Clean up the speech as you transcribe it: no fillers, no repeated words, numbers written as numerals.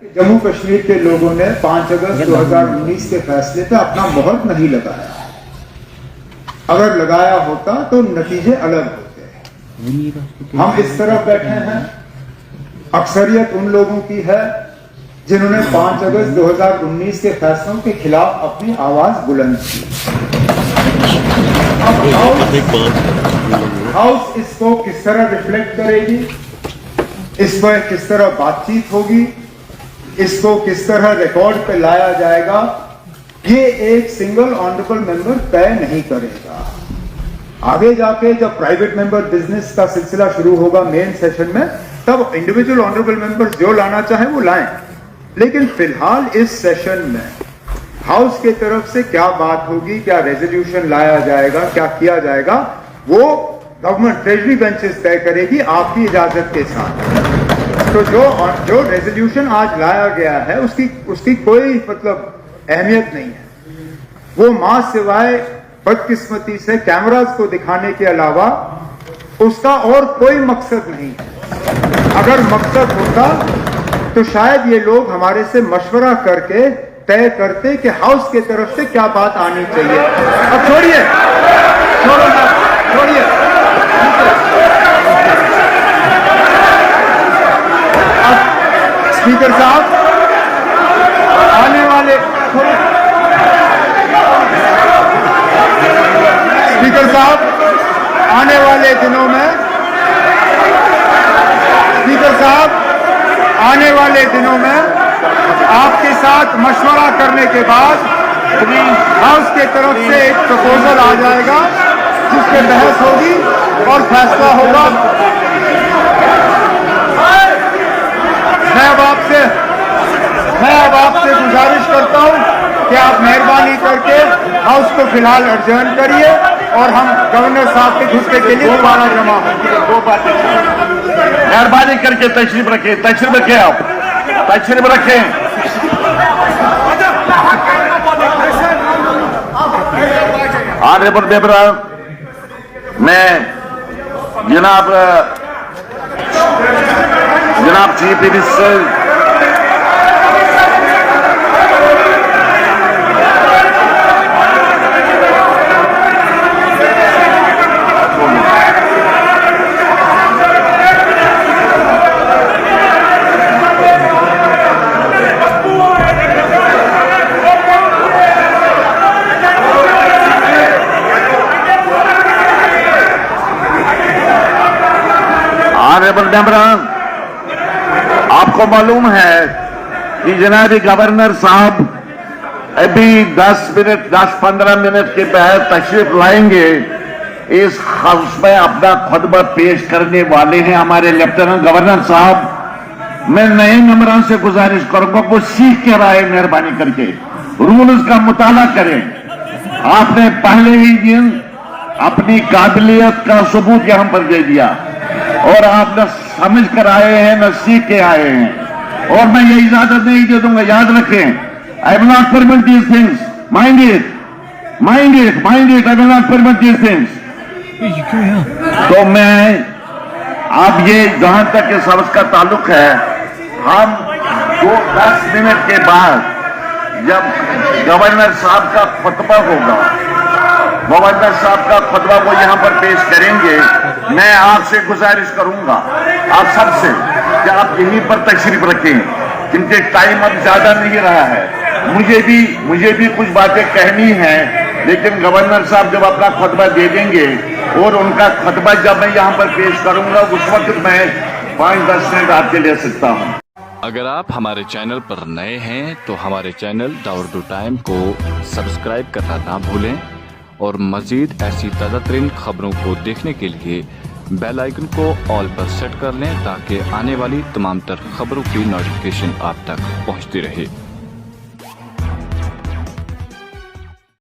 जम्मू कश्मीर के लोगों ने 5 अगस्त 2019 के फैसले पे अपना मोहर नहीं लगाया। अगर लगाया होता तो नतीजे अलग होते। हम इस तरफ बैठे हैं, अक्सरियत उन लोगों की है जिन्होंने 5 अगस्त 2019 के फैसलों के खिलाफ अपनी आवाज बुलंद की। हाउस इसको किस तरह रिफ्लेक्ट करेगी, इस पर किस तरह बातचीत होगी, इसको किस तरह रिकॉर्ड पे लाया जाएगा, ये एक सिंगल ऑनरेबल मेंबर तय नहीं करेगा। आगे जाके जब प्राइवेट मेंबर बिजनेस का सिलसिला शुरू होगा मेन सेशन में, तब इंडिविजुअल ऑनरेबल मेंबर्स जो लाना चाहे वो लाएं। लेकिन फिलहाल इस सेशन में हाउस के तरफ से क्या बात होगी, क्या रेजोल्यूशन लाया जाएगा, क्या किया जाएगा, वो गवर्नमेंट ट्रेजरी बेंचेस तय करेगी आपकी इजाजत के साथ। तो जो रेजोल्यूशन आज लाया गया है उसकी कोई अहमियत नहीं है। वो मां सिवाय बदकिस्मती से कैमरास को दिखाने के अलावा उसका और कोई मकसद नहीं है। अगर मकसद होता तो शायद ये लोग हमारे से मशवरा करके तय करते कि हाउस के तरफ से क्या बात आनी चाहिए। अब छोड़िए, स्पीकर साहब आने वाले दिनों में आपके साथ मशवरा करने के बाद हाउस के तरफ से एक प्रपोजल आ जाएगा जिस पे बहस होगी और फैसला होगा। मैं अब आपसे गुजारिश करता हूं कि आप मेहरबानी करके हाउस को फिलहाल एडजर्न करिए और हम गवर्नर साहब के घुसपे के लिए दोबारा जमा होंगे। दो बातें मेहरबानी करके तशरीफ रखें, आप तशरीफ रखें। ऑनरेबल मेंबर, मैं जनाब चीफ मिनिस्टर ऑनरेबल मेंबरान, आपको मालूम है कि जनाब गवर्नर साहब अभी 10-15 मिनट के बाद तशरीफ लाएंगे। इस हाउस में अपना खुतबा पेश करने वाले हैं हमारे लेफ्टिनेंट गवर्नर साहब। मैं नए मेंबरान से गुजारिश करूंगा वो सीख के आए, मेहरबानी करके रूल्स का मुताला करें। आपने पहले ही दिन अपनी काबिलियत का सबूत यहां पर दे दिया और आप न समझ कर आए हैं न सीख के आए हैं, और मैं ये इजाजत नहीं दे दूंगा। याद रखें, I will not permit these things, mind it, I will not permit these things. तो मैं अब ये जहां तक इस हाउस का ताल्लुक है, हम 10 मिनट के बाद जब गवर्नर साहब का खुतबा होगा, गवर्नर साहब का खुतबा वो यहां पर पेश करेंगे, मैं आपसे गुजारिश करूंगा आप सबसे कि आप यहीं पर तशरीफ रखें, क्योंकि टाइम अब ज्यादा नहीं रहा है। मुझे भी कुछ बातें कहनी हैं, लेकिन गवर्नर साहब जब अपना खुतबा दे देंगे और उनका खुतबा जब मैं यहां पर पेश करूंगा उस वक्त मैं 5-10 मिनट आपके ले सकता हूं। अगर आप हमारे चैनल पर नए हैं तो हमारे चैनल द उर्दू टाइम को सब्सक्राइब करना ना भूलें और मजीद ऐसी ताज़ा तरीन खबरों को देखने के लिए बेल आइकन को ऑल पर सेट कर लें ताकि आने वाली तमाम तर खबरों की नोटिफिकेशन आप तक पहुंचती रहे।